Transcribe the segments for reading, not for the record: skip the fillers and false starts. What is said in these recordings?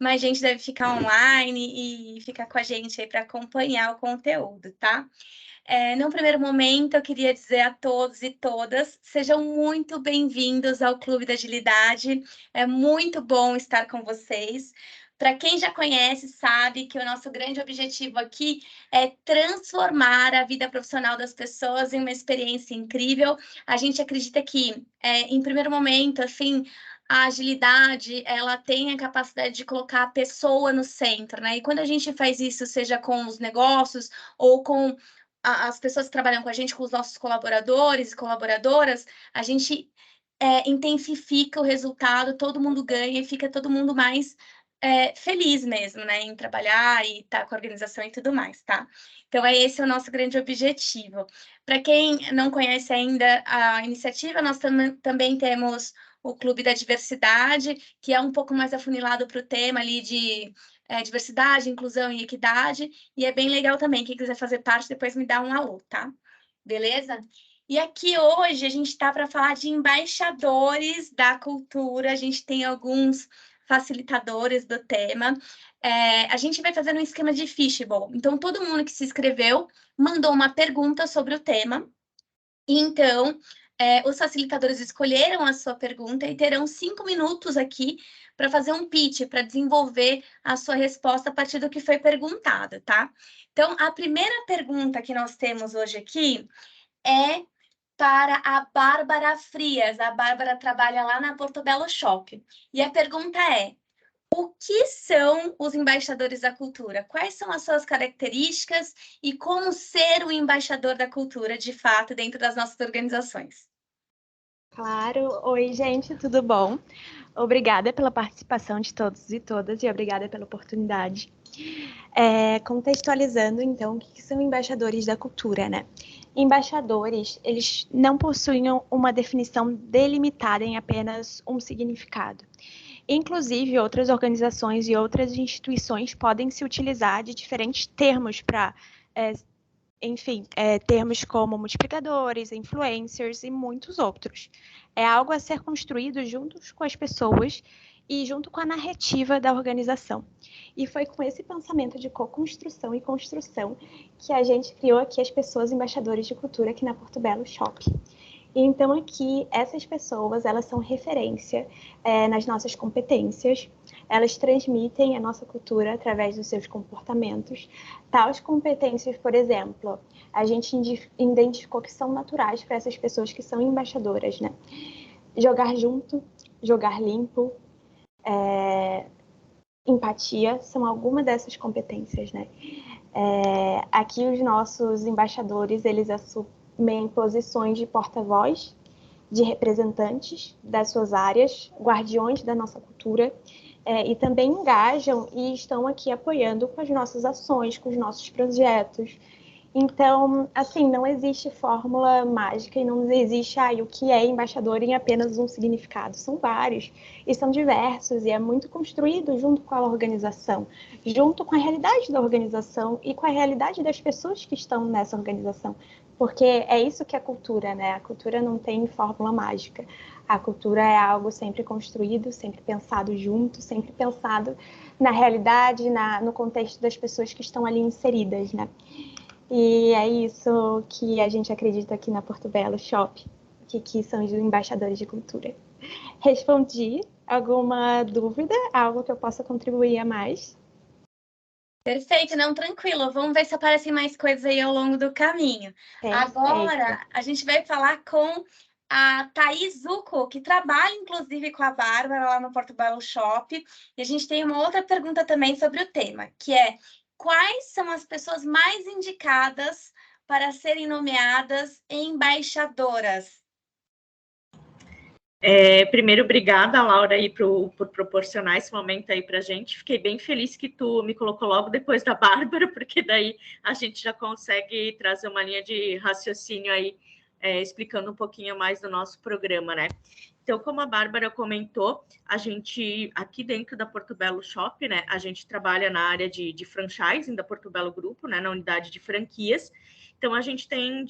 mais gente deve ficar online e ficar com a gente aí para acompanhar o conteúdo, tá? Num primeiro momento, eu queria dizer a todos e todas, sejam muito bem-vindos ao Clube da Agilidade. É muito bom estar com vocês. Para quem já conhece, sabe que o nosso grande objetivo aqui é transformar a vida profissional das pessoas em uma experiência incrível. A gente acredita que, em primeiro momento, assim, a agilidade, ela tem a capacidade de colocar a pessoa no centro, né? E quando a gente faz isso, seja com os negócios ou com as pessoas que trabalham com a gente, com os nossos colaboradores e colaboradoras, a gente intensifica o resultado, todo mundo ganha e fica todo mundo mais feliz mesmo, né, em trabalhar e estar com a organização e tudo mais, tá? Então, esse é o nosso grande objetivo. Para quem não conhece ainda a iniciativa, nós também temos o Clube da Diversidade, que é um pouco mais afunilado para o tema ali de diversidade, inclusão e equidade, e é bem legal também. Quem quiser fazer parte, depois me dá um alô, tá? Beleza? E aqui hoje a gente está para falar de embaixadores da cultura, a gente tem alguns facilitadores do tema. A gente vai fazer um esquema de fishbowl. Então, todo mundo que se inscreveu mandou uma pergunta sobre o tema. E então, os facilitadores escolheram a sua pergunta e terão 5 minutos aqui para fazer um pitch, para desenvolver a sua resposta a partir do que foi perguntado, tá? Então, a primeira pergunta que nós temos hoje aqui é para a Bárbara Frias. A Bárbara trabalha lá na Portobello Shop. E a pergunta é: o que são os embaixadores da cultura? Quais são as suas características e como ser um embaixador da cultura, de fato, dentro das nossas organizações? Claro. Oi, gente, tudo bom? Obrigada pela participação de todos e todas e obrigada pela oportunidade. Contextualizando, então, o que são embaixadores da cultura, né? Embaixadores, eles não possuem uma definição delimitada em apenas um significado. Inclusive, outras organizações e outras instituições podem se utilizar de diferentes termos para, termos como multiplicadores, influencers e muitos outros. É algo a ser construído juntos com as pessoas e junto com a narrativa da organização. E foi com esse pensamento de co-construção e construção que a gente criou aqui as pessoas embaixadores de cultura aqui na Portobello Shop. Então, aqui, essas pessoas, elas são referência nas nossas competências, elas transmitem a nossa cultura através dos seus comportamentos. Tais competências, por exemplo, a gente identificou que são naturais para essas pessoas que são embaixadoras, né? Jogar junto, jogar limpo, empatia, são algumas dessas competências, né? Aqui, os nossos embaixadores, eles assumem posições de porta-voz, de representantes das suas áreas, guardiões da nossa cultura, e também engajam e estão aqui apoiando com as nossas ações, com os nossos projetos. Então, assim, não existe fórmula mágica e não existe o que é embaixador em apenas um significado. São vários e são diversos e é muito construído junto com a organização, junto com a realidade da organização e com a realidade das pessoas que estão nessa organização. Porque é isso que é cultura, né? A cultura não tem fórmula mágica. A cultura é algo sempre construído, sempre pensado junto, sempre pensado na realidade, no contexto das pessoas que estão ali inseridas, né? E é isso que a gente acredita aqui na Portobello Shop, que são os embaixadores de cultura. Respondi alguma dúvida? Algo que eu possa contribuir a mais? Perfeito, não, tranquilo. Vamos ver se aparecem mais coisas aí ao longo do caminho. Perfeito. Agora, a gente vai falar com a Thaís Zucco, que trabalha, inclusive, com a Bárbara lá no Portobello Shop. E a gente tem uma outra pergunta também sobre o tema, que é: quais são as pessoas mais indicadas para serem nomeadas embaixadoras? Primeiro, obrigada, Laura, aí, por proporcionar esse momento aí para a gente. Fiquei bem feliz que tu me colocou logo depois da Bárbara, porque daí a gente já consegue trazer uma linha de raciocínio aí, explicando um pouquinho mais do nosso programa, né? Então, como a Bárbara comentou, a gente, aqui dentro da Portobello Shop, né, a gente trabalha na área de franchising da Portobello Grupo, né, na unidade de franquias. Então, a gente tem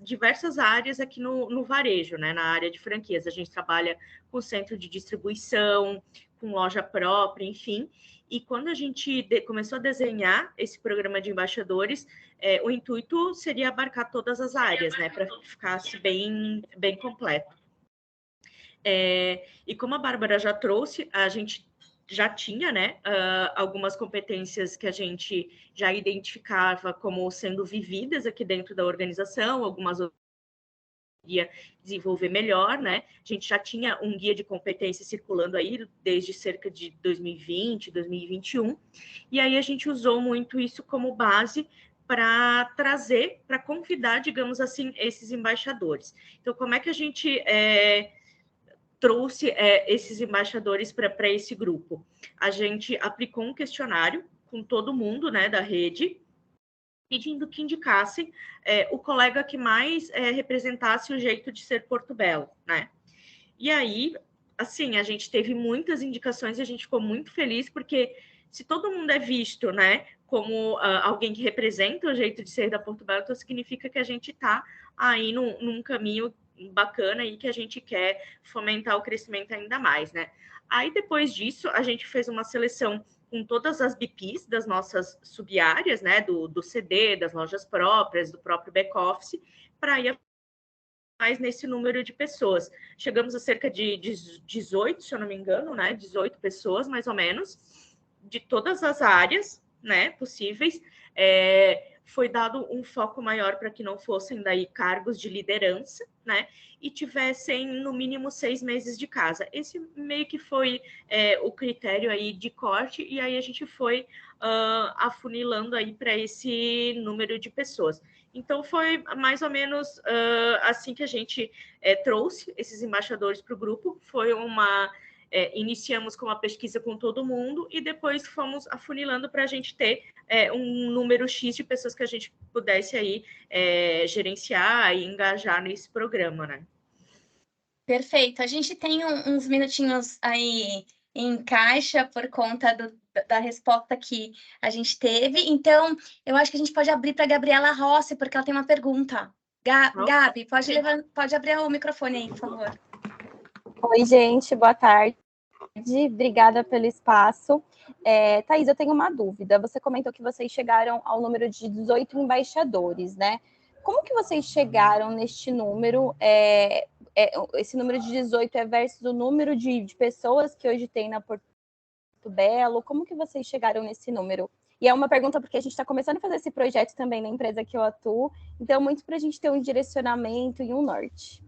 diversas áreas aqui no varejo, né? Na área de franquias. A gente trabalha com centro de distribuição, com loja própria, enfim. E quando a gente começou a desenhar esse programa de embaixadores, o intuito seria abarcar todas as áreas, né, para que ficasse bem completo. E como a Bárbara já trouxe, a gente já tinha, né, algumas competências que a gente já identificava como sendo vividas aqui dentro da organização, algumas ia desenvolver melhor, né? A gente já tinha um guia de competências circulando aí desde cerca de 2020, 2021, e aí a gente usou muito isso como base para trazer, para convidar, digamos assim, esses embaixadores. Então, como é que a gente trouxe esses embaixadores para esse grupo? A gente aplicou um questionário com todo mundo, né, da rede, pedindo que indicassem o colega que mais representasse o jeito de ser Porto Belo, né? E aí, assim, a gente teve muitas indicações e a gente ficou muito feliz, porque se todo mundo é visto, né, como alguém que representa o jeito de ser da Porto Belo, então significa que a gente está aí num caminho bacana e que a gente quer fomentar o crescimento ainda mais, né? Aí, depois disso, a gente fez uma seleção com todas as BPs das nossas sub-áreas, né, do CD, das lojas próprias, do próprio back-office, para ir mais nesse número de pessoas. Chegamos a cerca de 18, se eu não me engano, né, 18 pessoas, mais ou menos, de todas as áreas, né, possíveis. Foi dado um foco maior para que não fossem daí cargos de liderança, né, e tivessem no mínimo 6 meses de casa. Esse meio que foi o critério aí de corte, e aí a gente foi afunilando aí para esse número de pessoas. Então, foi mais ou menos assim que a gente trouxe esses embaixadores para o grupo. Foi iniciamos com uma pesquisa com todo mundo e depois fomos afunilando para a gente ter um número X de pessoas que a gente pudesse aí gerenciar e engajar nesse programa, né? Perfeito. A gente tem uns minutinhos aí em caixa por conta da resposta que a gente teve. Então, eu acho que a gente pode abrir para a Gabriela Rossi, porque ela tem uma pergunta. Gabi, pode abrir o microfone aí, por favor. Oi, gente, boa tarde. Obrigada pelo espaço. Thaís, eu tenho uma dúvida. Você comentou que vocês chegaram ao número de 18 embaixadores, né? Como que vocês chegaram neste número? Esse número de 18 é versus o número de pessoas que hoje tem na Porto Belo? Como que vocês chegaram nesse número? E é uma pergunta porque a gente está começando a fazer esse projeto também na empresa que eu atuo, então muito para a gente ter um direcionamento e um norte.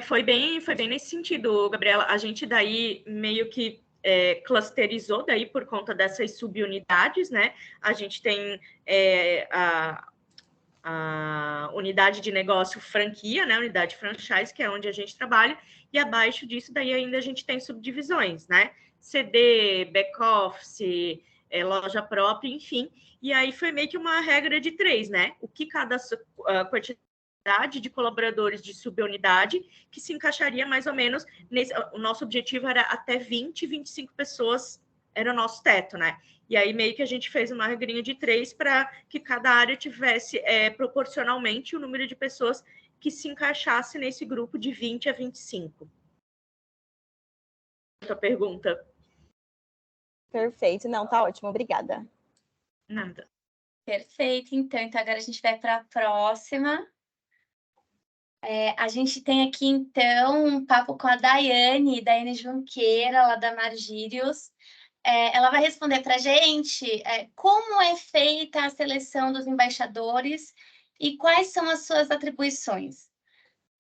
Foi bem nesse sentido, Gabriela. A gente daí meio que clusterizou daí por conta dessas subunidades, né? A gente tem a unidade de negócio franquia, né? Unidade franchise, que é onde a gente trabalha, e abaixo disso daí ainda a gente tem subdivisões, né? CD, back-office, loja própria, enfim. E aí foi meio que uma regra de 3, né? O que cada quantidade de colaboradores de subunidade que se encaixaria mais ou menos nesse. O nosso objetivo era até 20, 25 pessoas, era o nosso teto, né? E aí meio que a gente fez uma regrinha de 3 para que cada área tivesse proporcionalmente o número de pessoas que se encaixasse nesse grupo de 20 a 25. Sua pergunta. Perfeito, não, tá ótimo, obrigada. Nada. Perfeito, então agora a gente vai para a próxima. A gente tem aqui, então, um papo com a Daiane Junqueira, lá da Margírios. Ela vai responder para a gente como é feita a seleção dos embaixadores e quais são as suas atribuições.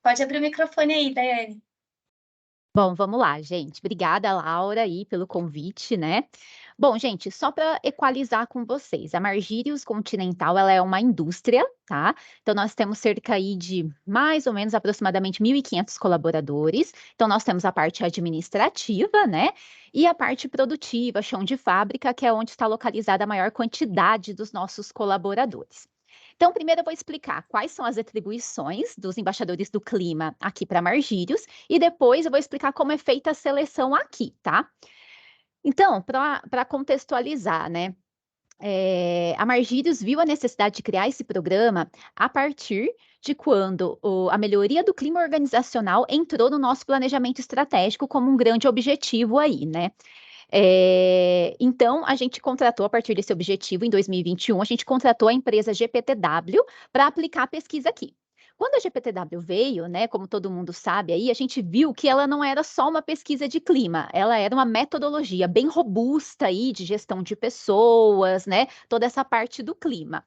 Pode abrir o microfone aí, Daiane. Bom, vamos lá, gente. Obrigada, Laura, aí, pelo convite, né? Bom, gente, só para equalizar com vocês, a Margírios Continental, ela é uma indústria, tá? Então, nós temos cerca aí de, mais ou menos, aproximadamente 1.500 colaboradores. Então, nós temos a parte administrativa, né? E a parte produtiva, chão de fábrica, que é onde está localizada a maior quantidade dos nossos colaboradores. Então, primeiro eu vou explicar quais são as atribuições dos embaixadores do clima aqui para Margírios, e depois eu vou explicar como é feita a seleção aqui, tá? Então, para contextualizar, né? A Margírios viu a necessidade de criar esse programa a partir de quando a melhoria do clima organizacional entrou no nosso planejamento estratégico como um grande objetivo aí, né? Então, a gente contratou, a partir desse objetivo, em 2021, a gente contratou a empresa GPTW para aplicar a pesquisa aqui. Quando a GPTW veio, né, como todo mundo sabe aí, a gente viu que ela não era só uma pesquisa de clima, ela era uma metodologia bem robusta aí de gestão de pessoas, né, toda essa parte do clima.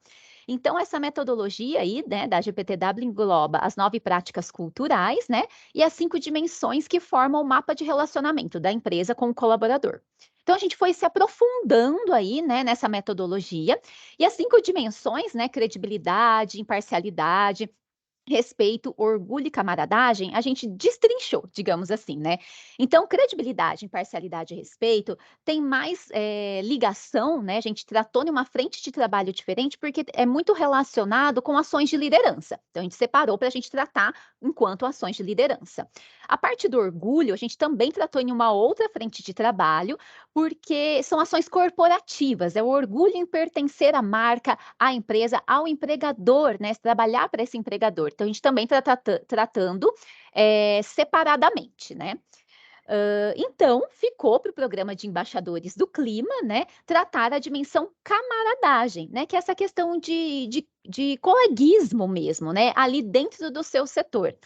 Então, essa metodologia aí, né, da GPTW engloba as 9 práticas culturais, né, e as 5 dimensões que formam o mapa de relacionamento da empresa com o colaborador. Então, a gente foi se aprofundando aí, né, nessa metodologia, e as 5 dimensões, né, credibilidade, imparcialidade, respeito, orgulho e camaradagem, a gente destrinchou, digamos assim, né? Então, credibilidade, imparcialidade e respeito tem mais ligação, né? A gente tratou numa frente de trabalho diferente porque é muito relacionado com ações de liderança. Então, a gente separou para a gente tratar enquanto ações de liderança. A parte do orgulho, a gente também tratou em uma outra frente de trabalho, porque são ações corporativas, é o orgulho em pertencer à marca, à empresa, ao empregador, né? Trabalhar para esse empregador. Então, a gente também está tratando separadamente, né? Então, ficou para o programa de embaixadores do clima, né, tratar a dimensão camaradagem, né, que é essa questão de coleguismo mesmo, né, ali dentro do seu setor.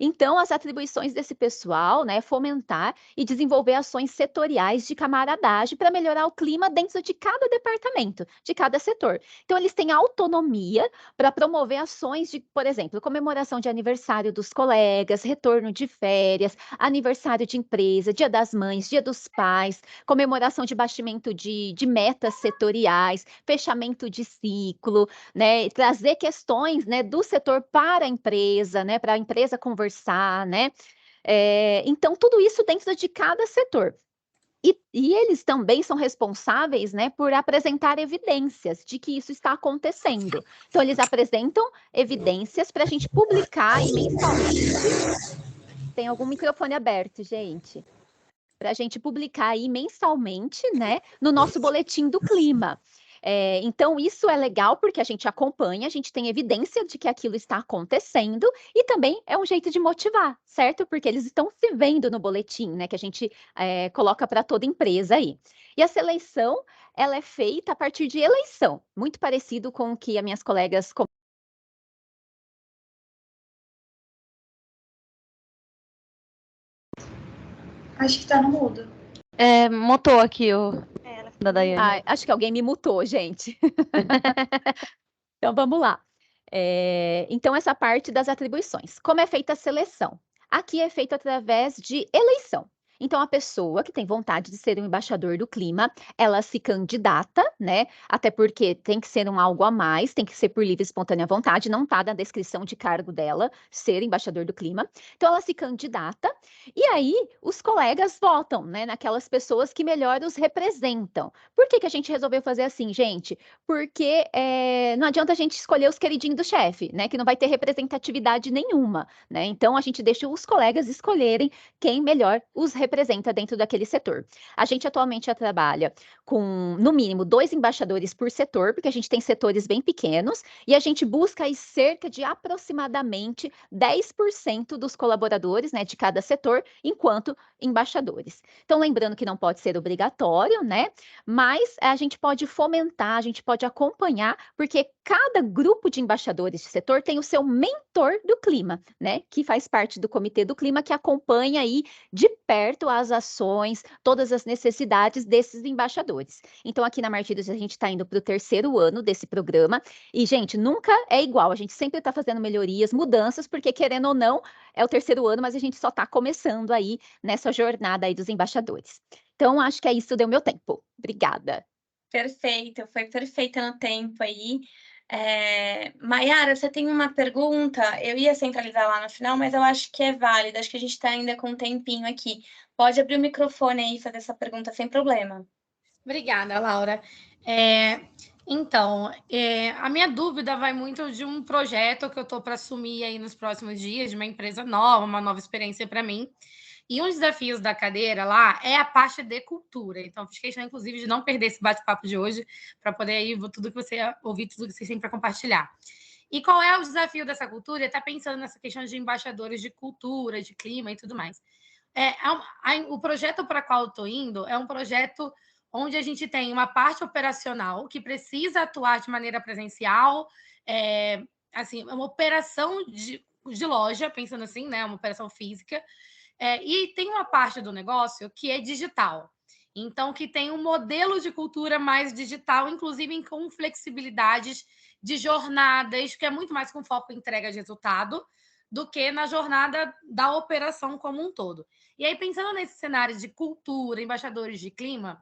Então, as atribuições desse pessoal, né, fomentar e desenvolver ações setoriais de camaradagem para melhorar o clima dentro de cada departamento, de cada setor. Então, eles têm autonomia para promover ações de, por exemplo, comemoração de aniversário dos colegas, retorno de férias, aniversário de empresa, Dia das Mães, Dia dos Pais, comemoração de batimento de metas setoriais, fechamento de ciclo, né, trazer questões, né, do setor para a empresa conversar, né? Então, tudo isso dentro de cada setor. E eles também são responsáveis, né, por apresentar evidências de que isso está acontecendo. Então, eles apresentam evidências para a gente publicar aí mensalmente. Tem algum microfone aberto, gente? Para a gente publicar aí mensalmente, né, no nosso boletim do clima. Então, isso é legal porque a gente acompanha, a gente tem evidência de que aquilo está acontecendo e também é um jeito de motivar, certo? Porque eles estão se vendo no boletim, né, que a gente coloca para toda empresa aí. E a seleção, ela é feita a partir de eleição, muito parecido com o que as minhas colegas Acho que tá no mudo. Mutou aqui o da Daiane. Ah, acho que alguém me mutou, gente. Então, vamos lá. Então, essa parte das atribuições. Como é feita a seleção? Aqui é feito através de eleição. Então, a pessoa que tem vontade de ser um embaixador do clima, ela se candidata, né? Até porque tem que ser um algo a mais, tem que ser por livre e espontânea vontade, não está na descrição de cargo dela ser embaixador do clima. Então, ela se candidata e aí os colegas votam, né? Naquelas pessoas que melhor os representam. Por que que a gente resolveu fazer assim, gente? Porque não adianta a gente escolher os queridinhos do chefe, né? Que não vai ter representatividade nenhuma, né? Então, a gente deixa os colegas escolherem quem melhor os representa dentro daquele setor. A gente atualmente já trabalha com, no mínimo, 2 embaixadores por setor, porque a gente tem setores bem pequenos, e a gente busca aí cerca de aproximadamente 10% dos colaboradores, né, de cada setor, enquanto embaixadores. Então, lembrando que não pode ser obrigatório, né? Mas a gente pode fomentar, a gente pode acompanhar, porque cada grupo de embaixadores de setor tem o seu mentor do clima, né? Que faz parte do comitê do clima, que acompanha aí de perto as ações, todas as necessidades desses embaixadores. Então, aqui na Martírios, a gente está indo para o 3º ano desse programa, e, gente, nunca é igual, a gente sempre está fazendo melhorias, mudanças, porque, querendo ou não, é o 3º ano, mas a gente só está começando aí nessa jornada aí dos embaixadores. Então, acho que é isso, deu meu tempo. Obrigada. Perfeito, foi perfeita no tempo aí. Maiara, você tem uma pergunta? Eu ia centralizar lá no final, mas eu acho que é válida, acho que a gente está ainda com um tempinho aqui. Pode abrir o microfone aí e fazer essa pergunta sem problema. Obrigada, Laura. Então, a minha dúvida vai muito de um projeto que eu estou para assumir aí nos próximos dias, de uma empresa nova, uma nova experiência para mim. E um dos desafios da cadeira lá é a parte de cultura. Então, fiz questão, inclusive, de não perder esse bate-papo de hoje, para poder aí ouvir tudo que vocês têm para compartilhar. E qual é o desafio dessa cultura? Está pensando nessa questão de embaixadores de cultura, de clima e tudo mais. O projeto para qual eu estou indo é um projeto onde a gente tem uma parte operacional que precisa atuar de maneira presencial, assim, uma operação de loja, pensando assim, né, uma operação física, e tem uma parte do negócio que é digital. Então, que tem um modelo de cultura mais digital, inclusive com flexibilidades de jornadas, que é muito mais com foco em entrega de resultado, do que na jornada da operação como um todo. E aí, pensando nesse cenário de cultura, embaixadores de clima,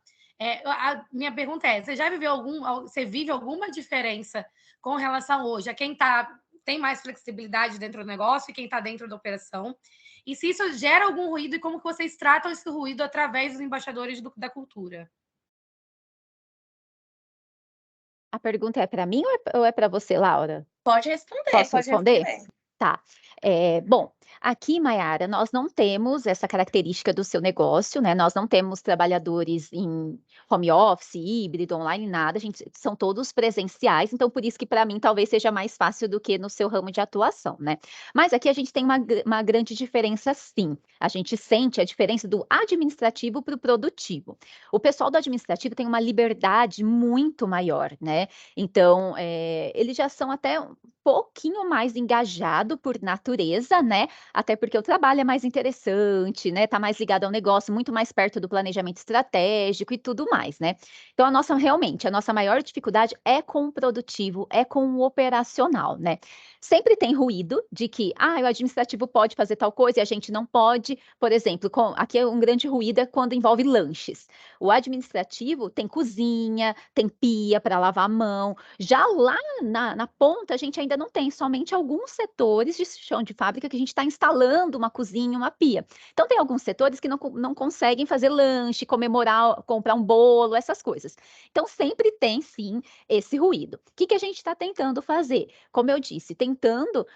a minha pergunta é: você vive alguma diferença com relação hoje a quem tem mais flexibilidade dentro do negócio e quem está dentro da operação? E se isso gera algum ruído e como que vocês tratam esse ruído através dos embaixadores da cultura? A pergunta é para mim ou é para você, Laura? Pode responder, Posso pode responder? responder. Tá. Bom, aqui, Mayara, nós não temos essa característica do seu negócio, né? Nós não temos trabalhadores em home office, híbrido, online, nada. São todos presenciais, então por isso que para mim talvez seja mais fácil do que no seu ramo de atuação, né? Mas aqui a gente tem uma grande diferença, sim. A gente sente a diferença do administrativo para o produtivo. O pessoal do administrativo tem uma liberdade muito maior, né? Então, eles já são até pouquinho mais engajado por natureza, né? Até porque o trabalho é mais interessante, né? Tá mais ligado ao negócio, muito mais perto do planejamento estratégico e tudo mais, né? Então, realmente, a nossa maior dificuldade é com o produtivo, é com o operacional, né? Sempre tem ruído de que, o administrativo pode fazer tal coisa e a gente não pode. Por exemplo, aqui é um grande ruído quando envolve lanches. O administrativo tem cozinha, tem pia para lavar a mão. Já lá na ponta, a gente ainda não tem, somente alguns setores de chão de fábrica que a gente está instalando uma cozinha, uma pia. Então, tem alguns setores que não conseguem fazer lanche, comemorar, comprar um bolo, essas coisas. Então, sempre tem, sim, esse ruído. O que a gente está tentando fazer? Como eu disse, tentando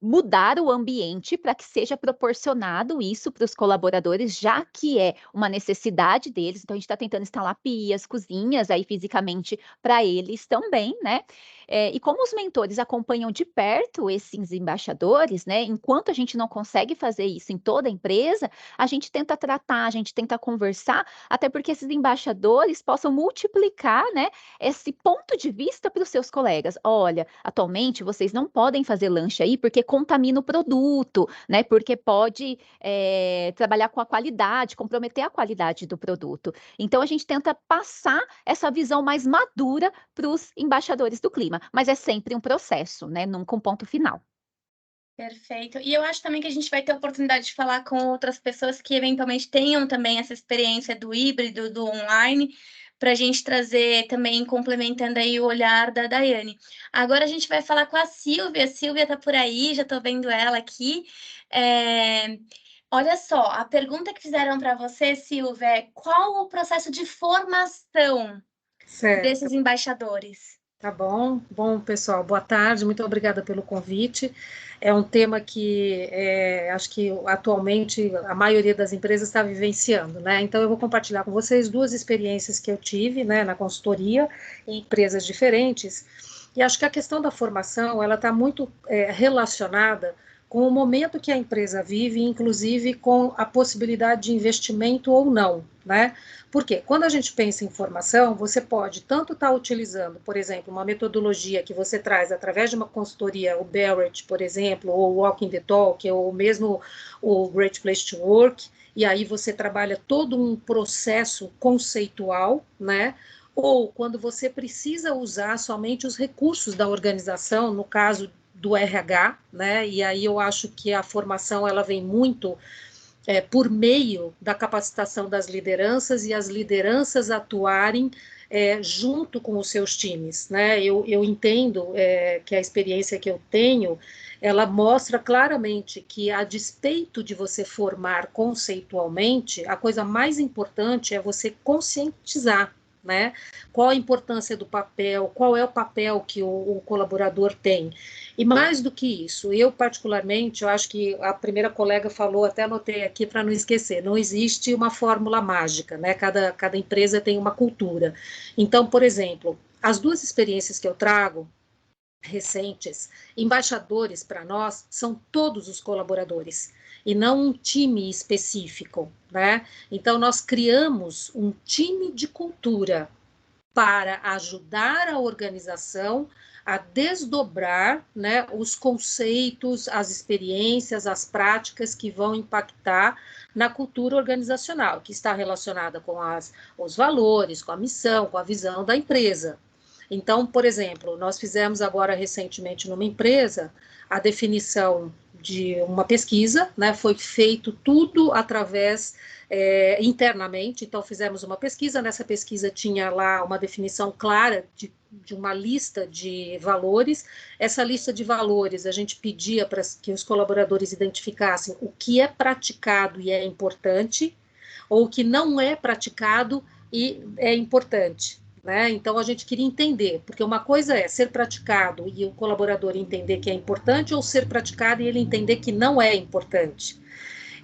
mudar o ambiente para que seja proporcionado isso para os colaboradores, já que é uma necessidade deles. Então, a gente está tentando instalar pias, cozinhas aí fisicamente para eles também, né? E como os mentores acompanham de perto esses embaixadores, né? Enquanto a gente não consegue fazer isso em toda a empresa, a gente tenta tratar, a gente tenta conversar, até porque esses embaixadores possam multiplicar, né, esse ponto de vista para os seus colegas. Olha, atualmente vocês não podem fazer lanche aí porque contamina o produto, né? Porque pode trabalhar com a qualidade, comprometer a qualidade do produto. Então, a gente tenta passar essa visão mais madura para os embaixadores do clima, mas é sempre um processo, né? Nunca um ponto final. Perfeito. E eu acho também que a gente vai ter a oportunidade de falar com outras pessoas que eventualmente tenham também essa experiência do híbrido, do online, para a gente trazer também, complementando aí o olhar da Daiane. Agora a gente vai falar com a Silvia. A Silvia está por aí, já estou vendo ela aqui. Olha só, a pergunta que fizeram para você, Silvia, é qual o processo de formação desses embaixadores? Tá bom. Bom, pessoal, boa tarde, muito obrigada pelo convite. É um tema que acho que atualmente a maioria das empresas está vivenciando, né? Então, eu vou compartilhar com vocês duas experiências que eu tive, né, na consultoria, em empresas diferentes, e acho que a questão da formação, ela está muito relacionada com o momento que a empresa vive, inclusive com a possibilidade de investimento ou não, né? Porque quando a gente pensa em formação, você pode tanto estar utilizando, por exemplo, uma metodologia que você traz através de uma consultoria, o Barrett, por exemplo, ou o Walking the Talk, ou mesmo o Great Place to Work, e aí você trabalha todo um processo conceitual, né? Ou quando você precisa usar somente os recursos da organização, no caso do RH, né? E aí eu acho que a formação ela vem muito por meio da capacitação das lideranças e as lideranças atuarem junto com os seus times, né? Eu entendo que a experiência que eu tenho, ela mostra claramente que, a despeito de você formar conceitualmente, a coisa mais importante é você conscientizar, né? Qual a importância do papel, qual é o papel que o colaborador tem. E mais do que isso, eu particularmente, eu acho que a primeira colega falou, até anotei aqui para não esquecer, não existe uma fórmula mágica, né? Cada empresa tem uma cultura. Então, por exemplo, as duas experiências que eu trago, recentes, embaixadores para nós são todos os colaboradores. e não um time específico, né? Então, nós criamos um time de cultura para ajudar a organização a desdobrar, né, os conceitos, as experiências, as práticas que vão impactar na cultura organizacional, que está relacionada com os valores, com a missão, com a visão da empresa. Então, por exemplo, nós fizemos agora recentemente numa empresa a definição de uma pesquisa, né, foi feito tudo através internamente, então fizemos uma pesquisa, nessa pesquisa tinha lá uma definição clara de uma lista de valores, essa lista de valores a gente pedia para que os colaboradores identificassem o que é praticado e é importante, ou o que não é praticado e é importante. Né? Então, a gente queria entender, porque uma coisa é ser praticado e o colaborador entender que é importante, ou ser praticado e ele entender que não é importante.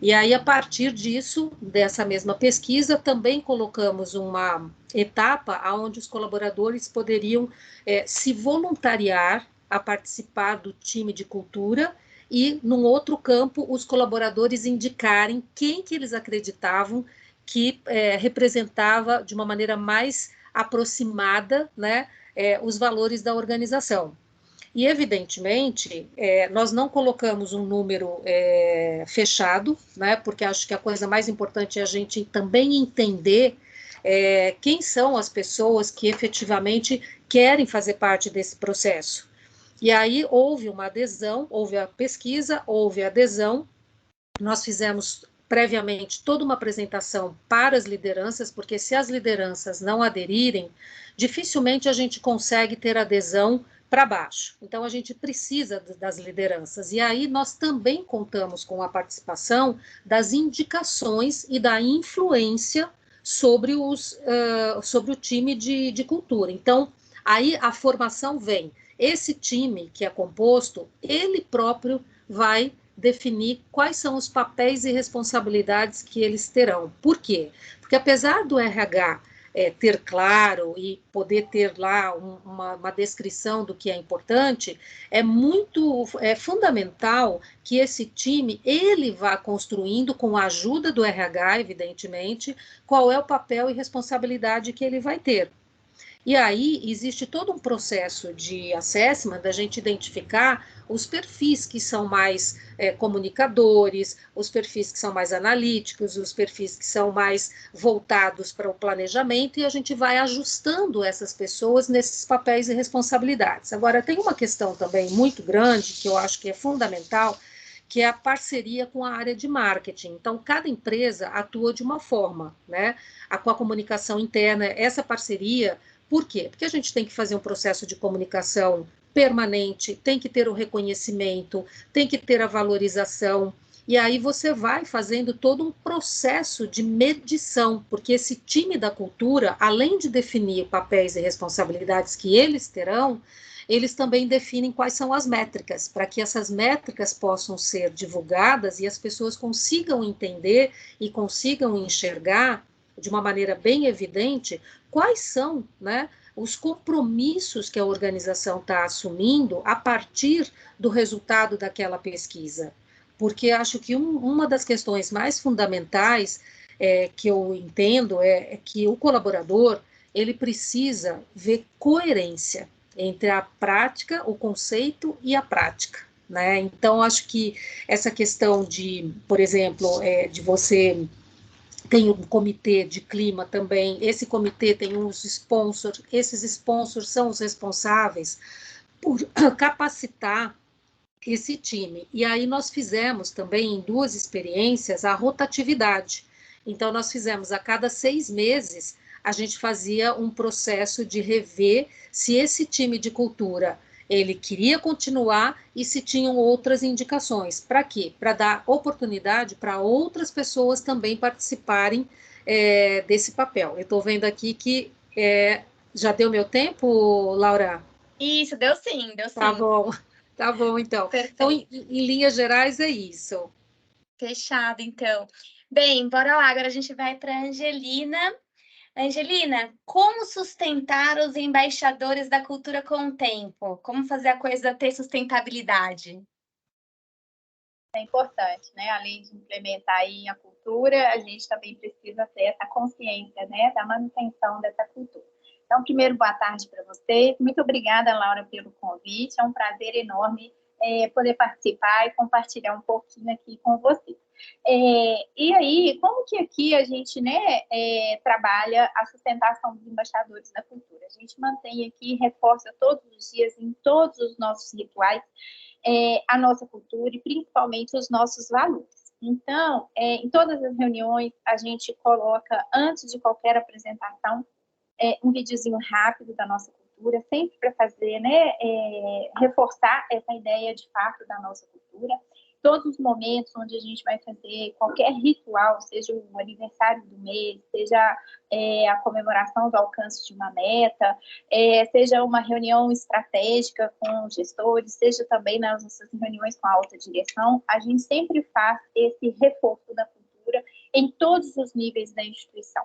E aí, a partir disso, dessa mesma pesquisa, também colocamos uma etapa onde os colaboradores poderiam se voluntariar a participar do time de cultura e, num outro campo, os colaboradores indicarem quem que eles acreditavam que representava de uma maneira mais aproximada, né, os valores da organização. E, evidentemente, nós não colocamos um número fechado, né, porque acho que a coisa mais importante é a gente também entender quem são as pessoas que efetivamente querem fazer parte desse processo. E aí houve uma adesão, houve a pesquisa, houve a adesão, nós fizemos previamente toda uma apresentação para as lideranças, porque se as lideranças não aderirem, dificilmente a gente consegue ter adesão para baixo. Então, a gente precisa das lideranças. E aí, nós também contamos com a participação das indicações e da influência sobre o time de cultura. Então, aí a formação vem. Esse time que é composto, ele próprio vai definir quais são os papéis e responsabilidades que eles terão. Por quê? Porque apesar do RH ter claro e poder ter lá uma descrição do que é importante, é fundamental que esse time, ele vá construindo, com a ajuda do RH, evidentemente, qual é o papel e responsabilidade que ele vai ter. E aí existe todo um processo de assessment, da gente identificar os perfis que são mais comunicadores, os perfis que são mais analíticos, os perfis que são mais voltados para o planejamento, e a gente vai ajustando essas pessoas nesses papéis e responsabilidades. Agora, tem uma questão também muito grande, que eu acho que é fundamental, que é a parceria com a área de marketing. Então, cada empresa atua de uma forma, né? Com a comunicação interna, essa parceria. Por quê? Porque a gente tem que fazer um processo de comunicação permanente, tem que ter o reconhecimento, tem que ter a valorização, e aí você vai fazendo todo um processo de medição, porque esse time da cultura, além de definir papéis e responsabilidades que eles terão, eles também definem quais são as métricas, para que essas métricas possam ser divulgadas e as pessoas consigam entender e consigam enxergar de uma maneira bem evidente quais são, né, os compromissos que a organização está assumindo a partir do resultado daquela pesquisa. Porque acho que uma das questões mais fundamentais que eu entendo é que o colaborador ele precisa ver coerência entre a prática, o conceito e a prática. Né? Então, acho que essa questão de, por exemplo, de você... Tem um comitê de clima também, esse comitê tem uns sponsors, esses sponsors são os responsáveis por capacitar esse time. E aí nós fizemos também em 2 experiências a rotatividade. Então nós fizemos a cada 6 meses, a gente fazia um processo de rever se esse time de cultura ele queria continuar e se tinham outras indicações. Para quê? Para dar oportunidade para outras pessoas também participarem desse papel. Eu estou vendo aqui que já deu meu tempo, Laura? Isso, deu sim, deu sim. Tá bom, então. Perfeito. Então, em linhas gerais, é isso. Fechado, então. Bem, bora lá, agora a gente vai para a Angelina. Angelina, como sustentar os embaixadores da cultura com o tempo? Como fazer a coisa ter sustentabilidade? é importante, né? Além de implementar aí a cultura, a gente também precisa ter essa consciência, né, da manutenção dessa cultura. Então, primeiro, boa tarde para vocês. Muito obrigada, Laura, pelo convite. É um prazer enorme poder participar e compartilhar um pouquinho aqui com vocês. E aí, como que aqui a gente, né, trabalha a sustentação dos embaixadores da cultura? A gente mantém aqui, reforça todos os dias, em todos os nossos rituais, a nossa cultura e principalmente os nossos valores. Então, em todas as reuniões, a gente coloca, antes de qualquer apresentação, um videozinho rápido da nossa cultura, sempre para fazer, né, reforçar essa ideia de fato da nossa cultura. Todos os momentos onde a gente vai fazer qualquer ritual, seja o aniversário do mês, seja a comemoração do alcance de uma meta, seja uma reunião estratégica com gestores, seja também nas nossas reuniões com a alta direção, a gente sempre faz esse reforço da cultura em todos os níveis da instituição,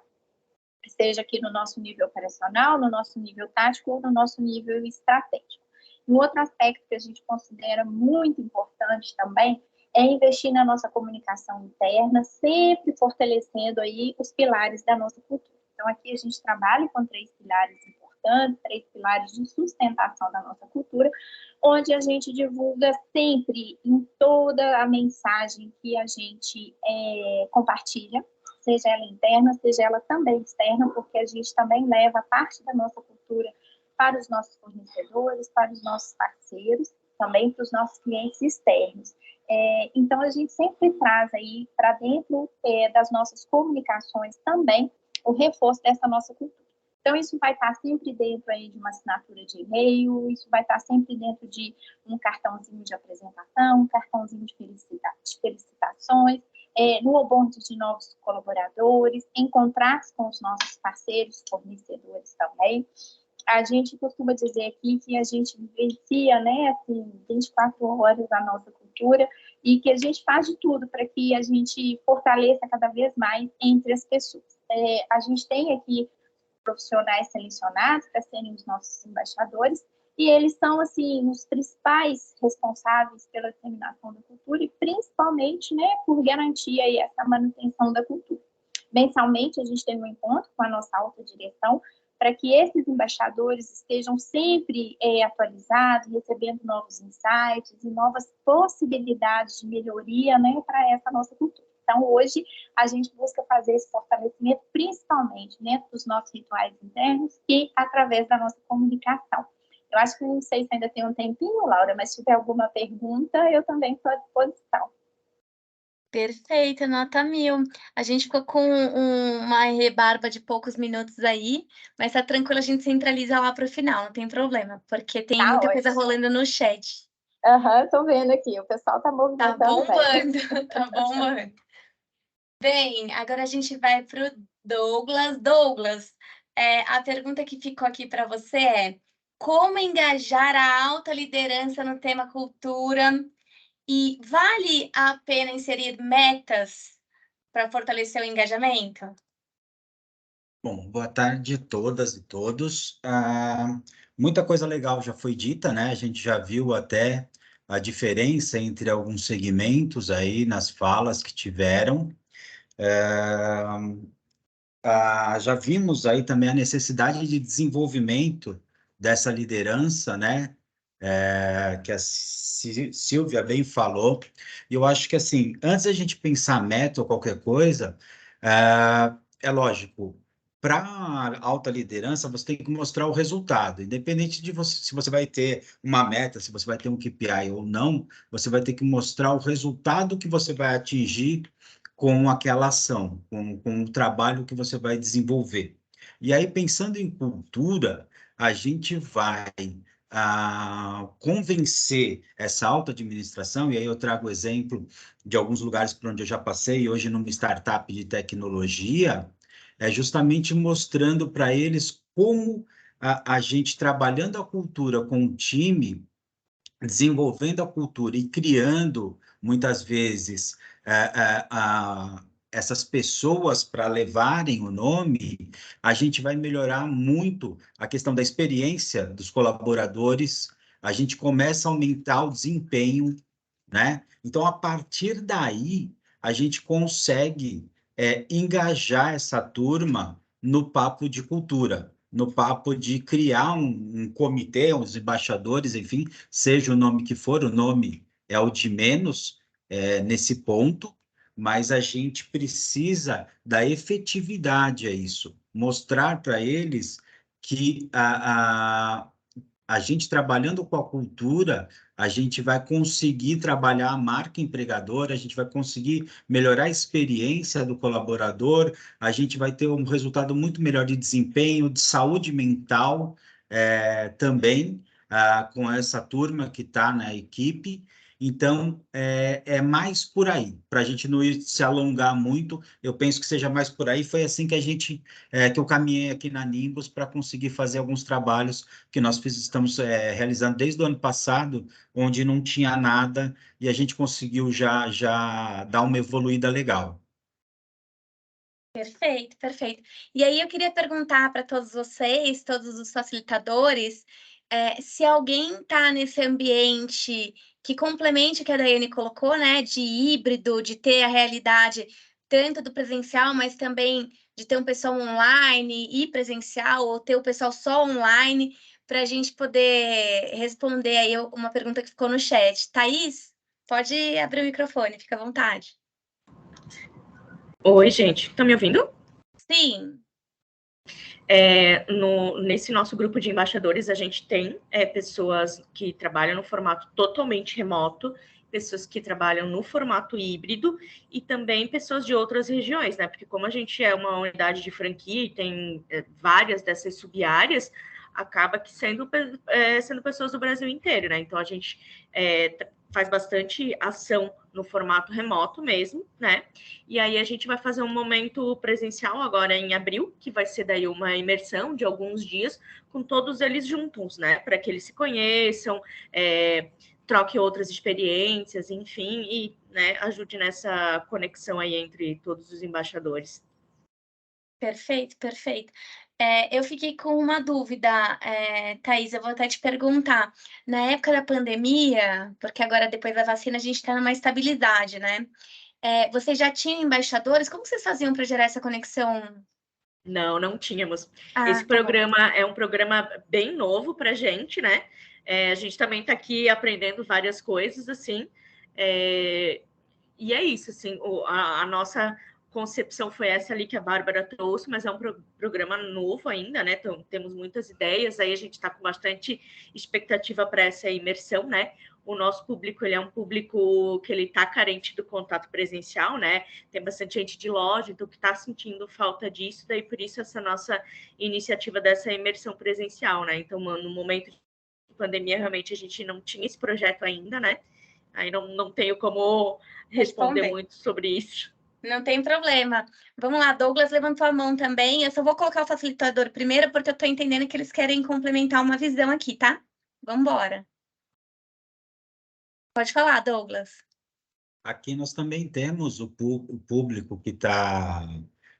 seja aqui no nosso nível operacional, no nosso nível tático ou no nosso nível estratégico. Um outro aspecto que a gente considera muito importante também é investir na nossa comunicação interna, sempre fortalecendo aí os pilares da nossa cultura. Então, aqui a gente trabalha com 3 pilares importantes, 3 pilares de sustentação da nossa cultura, onde a gente divulga sempre em toda a mensagem que a gente compartilha, seja ela interna, seja ela também externa, porque a gente também leva parte da nossa cultura para os nossos fornecedores, para os nossos parceiros, também para os nossos clientes externos. Então, a gente sempre traz aí para dentro das nossas comunicações também o reforço dessa nossa cultura. Então, isso vai estar sempre dentro aí de uma assinatura de e-mail, isso vai estar sempre dentro de um cartãozinho de apresentação, um cartãozinho de felicitações, no onboard de novos colaboradores, em contratos com os nossos parceiros, fornecedores também. A gente costuma dizer aqui que a gente vivencia, né, assim, 24 horas a nossa cultura e que a gente faz de tudo para que a gente fortaleça cada vez mais entre as pessoas. A gente tem aqui profissionais selecionados para serem os nossos embaixadores e eles são, assim, os principais responsáveis pela disseminação da cultura e principalmente, né, por garantir aí essa manutenção da cultura. Mensalmente, a gente tem um encontro com a nossa alta direção para que esses embaixadores estejam sempre atualizados, recebendo novos insights e novas possibilidades de melhoria, né, para essa nossa cultura. Então, hoje, a gente busca fazer esse fortalecimento principalmente dentro dos nossos rituais internos e através da nossa comunicação. Eu acho que não sei se ainda tem um tempinho, Laura, mas se tiver alguma pergunta, eu também estou à disposição. Perfeito, nota 1000. A gente ficou com uma rebarba de poucos minutos aí, mas tá tranquilo, a gente centraliza lá para o final, não tem problema, porque tem muita coisa rolando no chat. Tô vendo aqui, o pessoal tá movimentando. Tá bombando, tá bombando. Bem, agora a gente vai para o Douglas. Douglas, a pergunta que ficou aqui para você é: como engajar a alta liderança no tema cultura? E vale a pena inserir metas para fortalecer o engajamento? Bom, boa tarde a todas e todos. Muita coisa legal já foi dita, né? A gente já viu até a diferença entre alguns segmentos aí nas falas que tiveram. Já vimos aí também a necessidade de desenvolvimento dessa liderança, né? Que a Silvia bem falou. E eu acho que, assim, antes da gente pensar meta ou qualquer coisa, é lógico, para alta liderança, você tem que mostrar o resultado. Independente de você, se você vai ter uma meta, se você vai ter um KPI ou não, você vai ter que mostrar o resultado que você vai atingir com aquela ação, com o trabalho que você vai desenvolver. E aí, pensando em cultura, a gente vai convencer essa alta administração, e aí eu trago o exemplo de alguns lugares por onde eu já passei, hoje numa startup de tecnologia, justamente mostrando para eles como a gente, trabalhando a cultura com o time, desenvolvendo a cultura e criando, muitas vezes, essas pessoas para levarem o nome, a gente vai melhorar muito a questão da experiência dos colaboradores, a gente começa a aumentar o desempenho né? Então, a partir daí, a gente consegue engajar essa turma no papo de cultura, no papo de criar um comitê, uns embaixadores, enfim, seja o nome que for, o nome é o de menos nesse ponto, mas a gente precisa da efetividade a isso, mostrar para eles que a gente trabalhando com a cultura, a gente vai conseguir trabalhar a marca empregadora, a gente vai conseguir melhorar a experiência do colaborador, a gente vai ter um resultado muito melhor de desempenho, de saúde mental também, com essa turma que está na equipe. Então, é mais por aí, para a gente não ir se alongar muito, eu penso que seja mais por aí. Foi assim que que eu caminhei aqui na Nimbus para conseguir fazer alguns trabalhos que nós estamos realizando desde o ano passado, onde não tinha nada, e a gente conseguiu já dar uma evoluída legal. Perfeito, perfeito. E aí eu queria perguntar para todos vocês, todos os facilitadores, se alguém está nesse ambiente que complemente o que a Daiane colocou, né, de híbrido, de ter a realidade tanto do presencial, mas também de ter um pessoal online e presencial, ou ter o pessoal só online, para a gente poder responder aí uma pergunta que ficou no chat. Thaís, pode abrir o microfone, fica à vontade. Oi, gente, estão me ouvindo? Sim. Nesse nosso grupo de embaixadores, a gente tem pessoas que trabalham no formato totalmente remoto, pessoas que trabalham no formato híbrido e também pessoas de outras regiões, né? Porque como a gente é uma unidade de franquia e tem várias dessas sub-áreas, acaba que sendo pessoas do Brasil inteiro, né? Então, a gente faz bastante ação no formato remoto mesmo, né? E aí a gente vai fazer um momento presencial agora em abril, que vai ser daí uma imersão de alguns dias com todos eles juntos, né? Para que eles se conheçam, troquem outras experiências, enfim, e né, ajude nessa conexão aí entre todos os embaixadores. Perfeito, perfeito. Eu fiquei com uma dúvida, Thaís, eu vou até te perguntar. Na época da pandemia, porque agora depois da vacina a gente está numa estabilidade, né? Vocês já tinham embaixadores? Como vocês faziam para gerar essa conexão? Não tínhamos. tá Esse bom. programa é um programa bem novo para a gente, né? A gente também está aqui aprendendo várias coisas, assim. E é isso, assim, a nossa concepção foi essa ali que a Bárbara trouxe, mas é um programa novo ainda, né? Então, temos muitas ideias, aí a gente está com bastante expectativa para essa imersão, né? O nosso público, ele é um público que ele está carente do contato presencial, né? Tem bastante gente de loja, então que está sentindo falta disso, daí por isso essa nossa iniciativa dessa imersão presencial, né? Então, no momento de pandemia, realmente a gente não tinha esse projeto ainda, né? Aí não tenho como responder muito sobre isso. Não tem problema. Vamos lá, Douglas levantou a mão também. Eu só vou colocar o facilitador primeiro, porque eu estou entendendo que eles querem complementar uma visão aqui, tá? Vamos embora. Pode falar, Douglas. Aqui nós também temos o público que está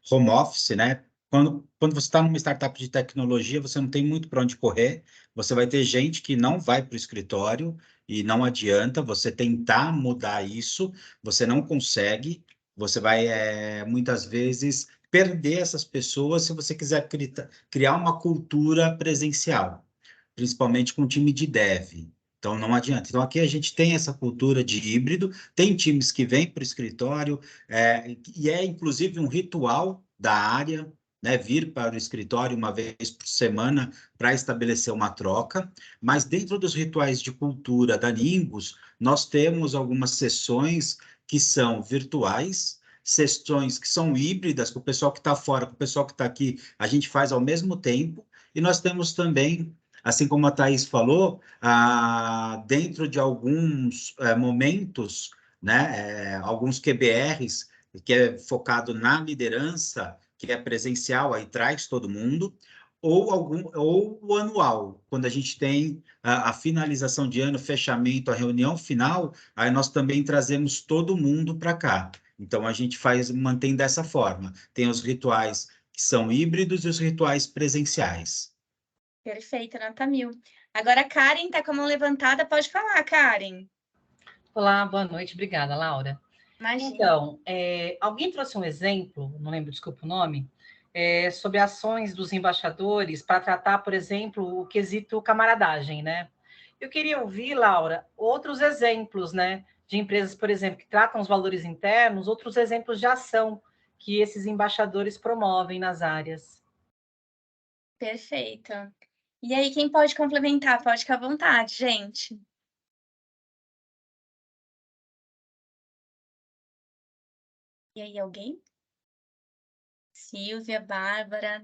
home office, né? Quando você está numa startup de tecnologia, você não tem muito para onde correr. Você vai ter gente que não vai para o escritório e não adianta você tentar mudar isso, você não consegue. Você vai, muitas vezes, perder essas pessoas se você quiser criar uma cultura presencial, principalmente com time de dev. Então, não adianta. Então, aqui a gente tem essa cultura de híbrido, tem times que vêm para o escritório, e é inclusive um ritual da área, né, vir para o escritório uma vez por semana para estabelecer uma troca, mas dentro dos rituais de cultura da Nimbus, nós temos algumas sessões que são virtuais, sessões que são híbridas, com o pessoal que está fora, com o pessoal que está aqui, a gente faz ao mesmo tempo, e nós temos também, assim como a Thaís falou, dentro de alguns momentos, né, alguns QBRs, que é focado na liderança, que é presencial, aí traz todo mundo, ou o anual, quando a gente tem a finalização de ano, fechamento, a reunião final, aí nós também trazemos todo mundo para cá. Então, a gente mantém dessa forma. Tem os rituais que são híbridos e os rituais presenciais. Perfeito, nota 1000. Agora a Karen está com a mão levantada, pode falar, Karen. Olá, boa noite. Obrigada, Laura. Imagina. Então, alguém trouxe um exemplo, não lembro, desculpa o nome, sobre ações dos embaixadores para tratar, por exemplo, o quesito camaradagem, né? Eu queria ouvir, Laura, outros exemplos, né, de empresas, por exemplo, que tratam os valores internos, outros exemplos de ação que esses embaixadores promovem nas áreas. Perfeito. E aí, quem pode complementar? Pode ficar à vontade, gente. E aí, alguém? Silvia, Bárbara.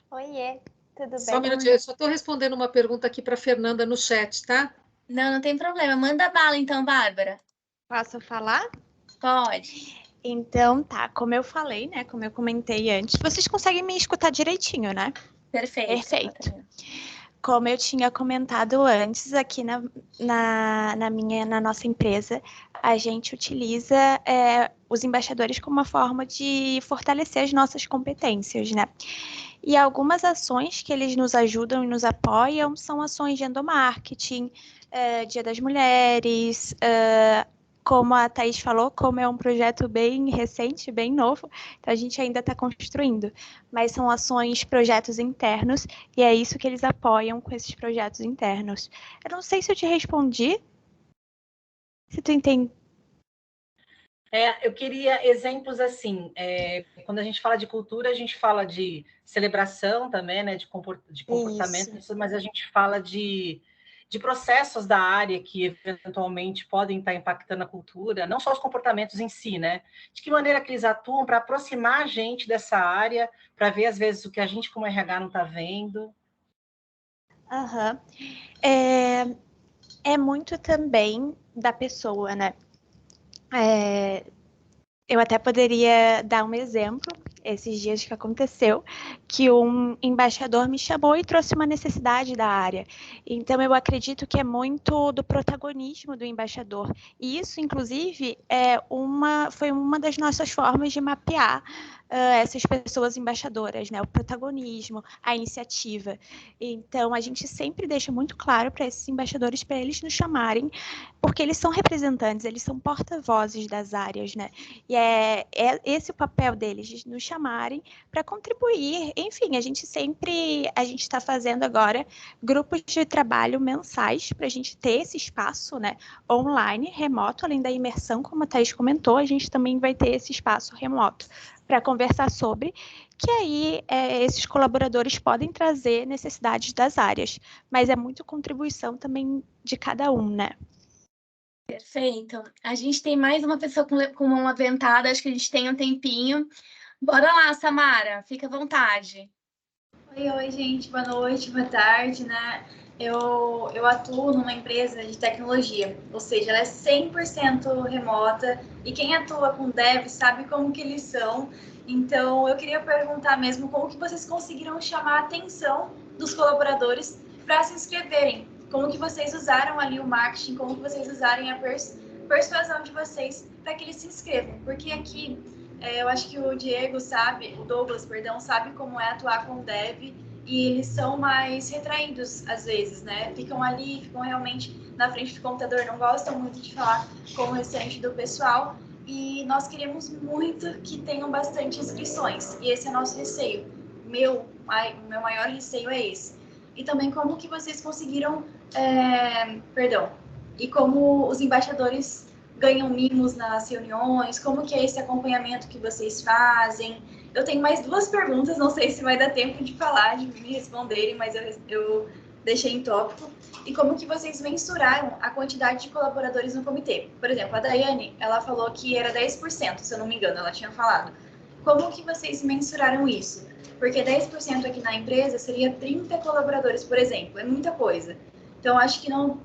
Oiê, tudo Só um bem? minutinho, eu só estou respondendo uma pergunta aqui para a Fernanda no chat, tá? Não, não tem problema. Manda bala então, Bárbara. Posso falar? Pode. Então, tá, como eu falei, né, como eu comentei antes, vocês conseguem me escutar direitinho, né? Perfeito. Perfeito. Como eu tinha comentado antes, aqui na nossa empresa, a gente utiliza os embaixadores como uma forma de fortalecer as nossas competências, né? E algumas ações que eles nos ajudam e nos apoiam são ações de endomarketing, Dia das Mulheres, como a Thaís falou, como é um projeto bem recente, bem novo, então a gente ainda está construindo, mas são ações, projetos internos, e é isso que eles apoiam com esses projetos internos. Eu não sei se eu te respondi, se tu entende. Eu queria exemplos assim, quando a gente fala de cultura, a gente fala de celebração também, né, de comportamento, mas a gente fala de processos da área que eventualmente podem estar impactando a cultura, não só os comportamentos em si, né? De que maneira que eles atuam para aproximar a gente dessa área, para ver, às vezes, o que a gente, como RH, não está vendo. Aham. É muito também da pessoa, né? Eu até poderia dar um exemplo, esses dias que aconteceu, que um embaixador me chamou e trouxe uma necessidade da área. Então, eu acredito que é muito do protagonismo do embaixador. E isso, inclusive, foi uma das nossas formas de mapear essas pessoas embaixadoras, né? O protagonismo, a iniciativa. Então, a gente sempre deixa muito claro para esses embaixadores, para eles nos chamarem, porque eles são representantes, eles são porta-vozes das áreas, né? E é esse o papel deles, de nos chamarem para contribuir. Enfim, a gente está fazendo agora grupos de trabalho mensais para a gente ter esse espaço, né, online, remoto, além da imersão, como a Thaís comentou, a gente também vai ter esse espaço remoto para conversar sobre, que aí esses colaboradores podem trazer necessidades das áreas, mas é muito contribuição também de cada um, né? Perfeito. A gente tem mais uma pessoa com uma ventada, acho que a gente tem um tempinho. Bora lá, Samara, fica à vontade. Oi, gente, boa noite, boa tarde, né? Eu atuo numa empresa de tecnologia, ou seja, ela é 100% remota, e quem atua com dev sabe como que eles são. Então, eu queria perguntar mesmo como que vocês conseguiram chamar a atenção dos colaboradores para se inscreverem. Como que vocês usaram ali o marketing, como que vocês usaram a persuasão de vocês para que eles se inscrevam. Porque aqui, eu acho que o Douglas, sabe como é atuar com dev, e eles são mais retraídos às vezes, né? Ficam ali, ficam realmente na frente do computador, não gostam muito de falar com o restante do pessoal, e nós queremos muito que tenham bastante inscrições, e esse é o nosso receio. O meu maior receio é esse. E também como que vocês conseguiram, e como os embaixadores ganham mimos nas reuniões, como que é esse acompanhamento que vocês fazem. Eu tenho mais duas perguntas, não sei se vai dar tempo de falar, de me responderem, mas eu deixei em tópico. E como que vocês mensuraram a quantidade de colaboradores no comitê? Por exemplo, a Daiane, ela falou que era 10%, se eu não me engano, ela tinha falado. Como que vocês mensuraram isso? Porque 10% aqui na empresa seria 30 colaboradores, por exemplo, é muita coisa. Então, acho que não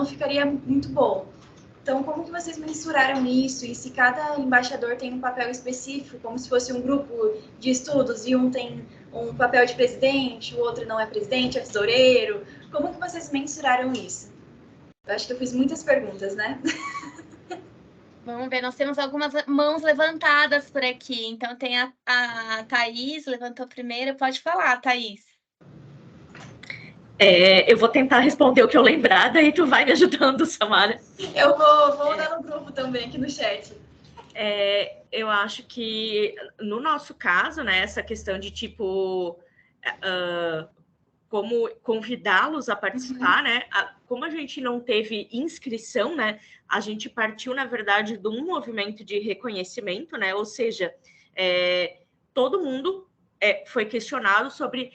ficaria muito bom. Então, como que vocês mensuraram isso? E se cada embaixador tem um papel específico, como se fosse um grupo de estudos, e um tem um papel de presidente, o outro não é presidente, é tesoureiro, como que vocês mensuraram isso? Eu acho que eu fiz muitas perguntas, né? Vamos ver, nós temos algumas mãos levantadas por aqui. Então, tem a Thaís, levantou primeiro. Pode falar, Thaís. Eu vou tentar responder o que eu lembrar, daí tu vai me ajudando, Samara. Eu vou mandar no grupo também, aqui no chat. Eu acho que, no nosso caso, né, essa questão de, tipo, como convidá-los a participar, né, como a gente não teve inscrição, né, a gente partiu, na verdade, de um movimento de reconhecimento, né, ou seja, todo mundo foi questionado sobre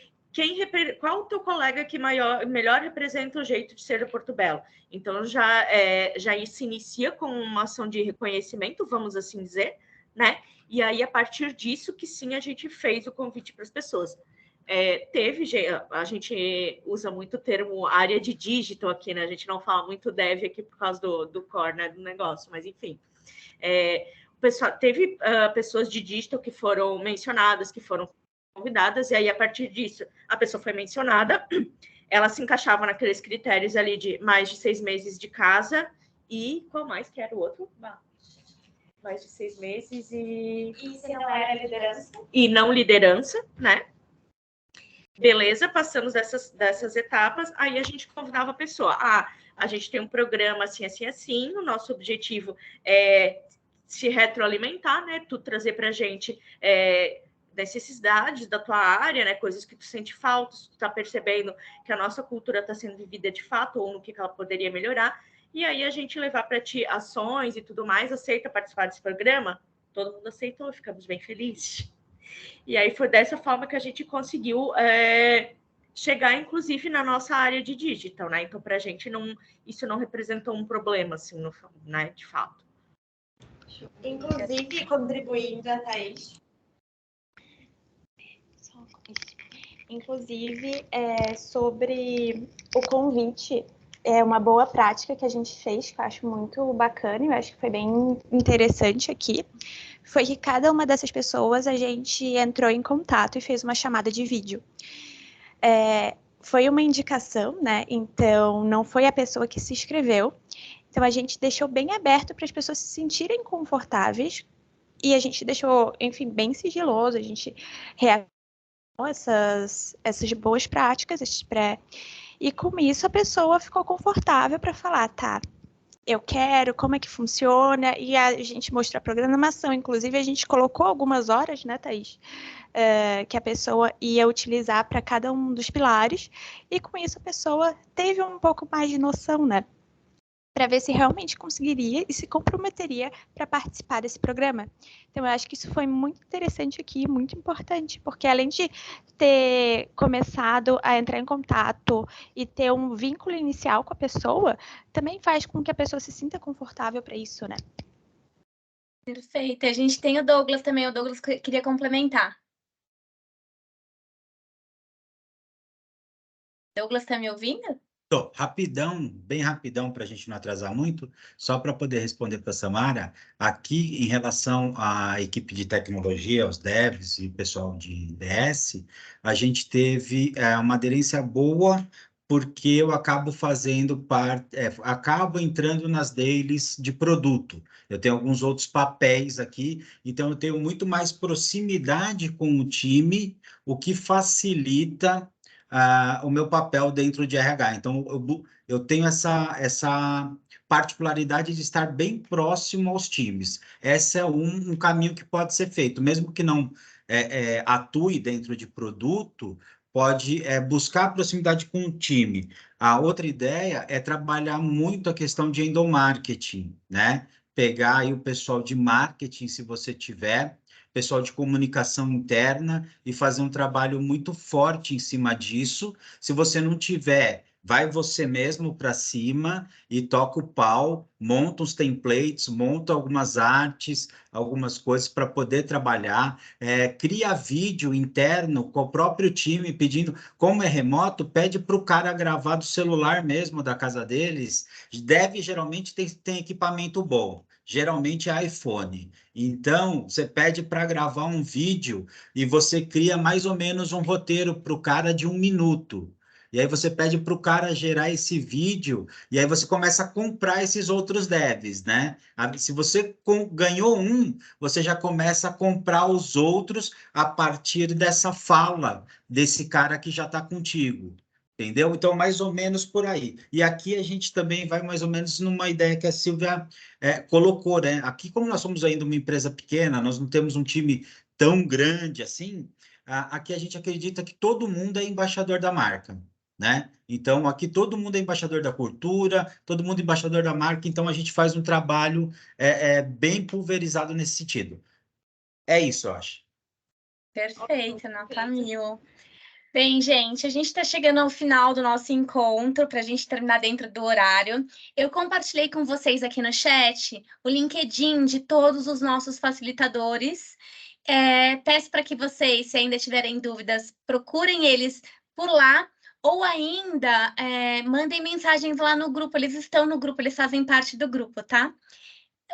qual o teu colega que melhor representa o jeito de ser do Porto Belo. Então, já se inicia com uma ação de reconhecimento, vamos assim dizer, né? E aí, a partir disso, que sim, a gente fez o convite para as pessoas. A gente usa muito o termo área de digital aqui, né? A gente não fala muito dev aqui por causa do core, né, do negócio, mas enfim. Teve pessoas de digital que foram mencionadas, que foram convidadas, e aí, a partir disso, a pessoa foi mencionada, ela se encaixava naqueles critérios ali de mais de 6 meses de casa, e qual mais que era o outro? Mais de 6 meses e se não era liderança? E não liderança, né? Beleza, passamos dessas etapas, aí a gente convidava a pessoa. A gente tem um programa assim, assim, assim, o nosso objetivo é se retroalimentar, né? Tu trazer pra gente necessidades da tua área, né? Coisas que tu sente falta, se tu tá percebendo que a nossa cultura está sendo vivida de fato, ou no que ela poderia melhorar, e aí a gente levar para ti ações e tudo mais. Aceita participar desse programa? Todo mundo aceitou, ficamos bem felizes. E aí foi dessa forma que a gente conseguiu chegar, inclusive, na nossa área de digital, né? Então, para a gente, isso não representou um problema, assim, né, de fato. Inclusive, contribuindo a Thaís. Inclusive, sobre o convite, é uma boa prática que a gente fez, que eu acho muito bacana, eu acho que foi bem interessante aqui, foi que cada uma dessas pessoas a gente entrou em contato e fez uma chamada de vídeo. Foi uma indicação, né? Então, não foi a pessoa que se inscreveu. Então, a gente deixou bem aberto para as pessoas se sentirem confortáveis e a gente deixou, enfim, bem sigiloso, a gente essas boas práticas, e com isso a pessoa ficou confortável para falar, tá, eu quero, como é que funciona, e a gente mostrou a programação, inclusive a gente colocou algumas horas, né, Thaís, que a pessoa ia utilizar para cada um dos pilares, e com isso a pessoa teve um pouco mais de noção, né, para ver se realmente conseguiria e se comprometeria para participar desse programa. Então, eu acho que isso foi muito interessante aqui, muito importante, porque além de ter começado a entrar em contato e ter um vínculo inicial com a pessoa, também faz com que a pessoa se sinta confortável para isso, né? Perfeito. A gente tem o Douglas também, o Douglas queria complementar. Douglas, está me ouvindo? Tô, rapidão, bem rapidão, para a gente não atrasar muito, só para poder responder para a Samara, aqui em relação à equipe de tecnologia, os devs e o pessoal de DS, a gente teve uma aderência boa, porque eu acabo fazendo parte, acabo entrando nas dailies de produto. Eu tenho alguns outros papéis aqui, então eu tenho muito mais proximidade com o time, o que facilita o meu papel dentro de RH. Então, eu tenho essa particularidade de estar bem próximo aos times. Esse é um caminho que pode ser feito, mesmo que não atue dentro de produto, pode buscar proximidade com o time. A outra ideia é trabalhar muito a questão de endomarketing, né? Pegar aí o pessoal de marketing, se você tiver, pessoal de comunicação interna, e fazer um trabalho muito forte em cima disso. Se você não tiver, vai você mesmo para cima e toca o pau, monta uns templates, monta algumas artes, algumas coisas para poder trabalhar, cria vídeo interno com o próprio time, pedindo, como é remoto, pede para o cara gravar do celular mesmo da casa deles, geralmente tem equipamento bom, geralmente é iPhone. Então, você pede para gravar um vídeo e você cria mais ou menos um roteiro para o cara de 1 minuto. E aí você pede para o cara gerar esse vídeo, e aí você começa a comprar esses outros devs, né? Se você ganhou você já começa a comprar os outros a partir dessa fala desse cara que já está contigo. Entendeu? Então, mais ou menos por aí. E aqui a gente também vai mais ou menos numa ideia que a Silvia colocou, né? Aqui, como nós somos ainda uma empresa pequena, nós não temos um time tão grande assim, aqui a gente acredita que todo mundo é embaixador da marca, né? Então, aqui todo mundo é embaixador da cultura, todo mundo é embaixador da marca, então a gente faz um trabalho bem pulverizado nesse sentido. É isso, eu acho. Perfeito, nota 1000. Bem, gente, a gente está chegando ao final do nosso encontro, para a gente terminar dentro do horário. Eu compartilhei com vocês aqui no chat o LinkedIn de todos os nossos facilitadores. Peço para que vocês, se ainda tiverem dúvidas, procurem eles por lá, ou ainda mandem mensagens lá no grupo. Eles estão no grupo, eles fazem parte do grupo, tá?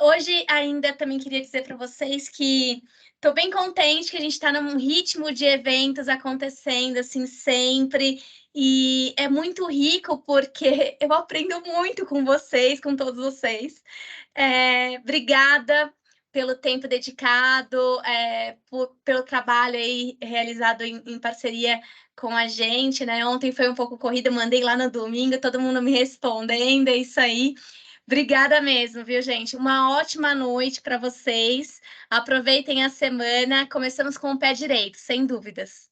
Hoje ainda também queria dizer para vocês que estou bem contente que a gente está num ritmo de eventos acontecendo assim sempre, e é muito rico porque eu aprendo muito com vocês, com todos vocês. Obrigada pelo tempo dedicado, pelo trabalho aí realizado em parceria com a gente, né? Ontem foi um pouco corrida, mandei lá no domingo, todo mundo me respondendo, é isso aí. Obrigada mesmo, viu, gente? Uma ótima noite para vocês. Aproveitem a semana. Começamos com o pé direito, sem dúvidas.